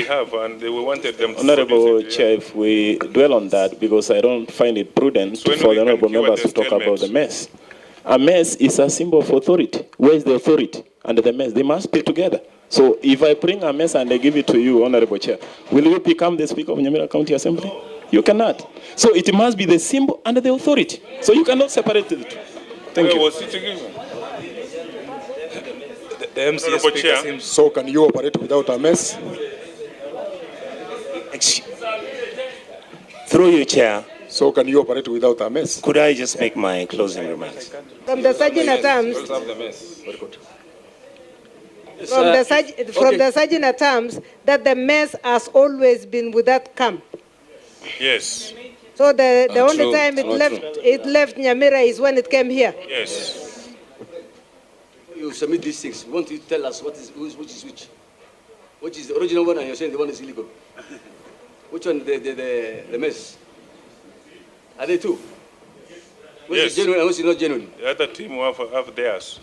have, and we wanted them to Honorable Chair, if we dwell on that, because I don't find it prudent for the honorable members to talk about the mess. A mess is a symbol of authority. Where is the authority and the mess? They must be together. So if I bring a mess and I give it to you, Honorable Chair, will you become the Speaker of Nyabaro County Assembly? You cannot. So it must be the symbol and the authority. So you cannot separate the two. Thank you. Was it given? The MC Speaker seems... So can you operate without a mess? Through you, Chair. So can you operate without a mess? Could I just make my closing remarks? From the Sergeant terms, the Sergeant terms that the mess has always been with that camp. Yes. So the only time it left Nyamira is when it came here. Yes. You submit these things. We want you to tell us which is which. Which is the original one and you're saying the one is illegal. Which one the mess? Are they two? Which is genuine and which is not genuine? The other team will have theirs.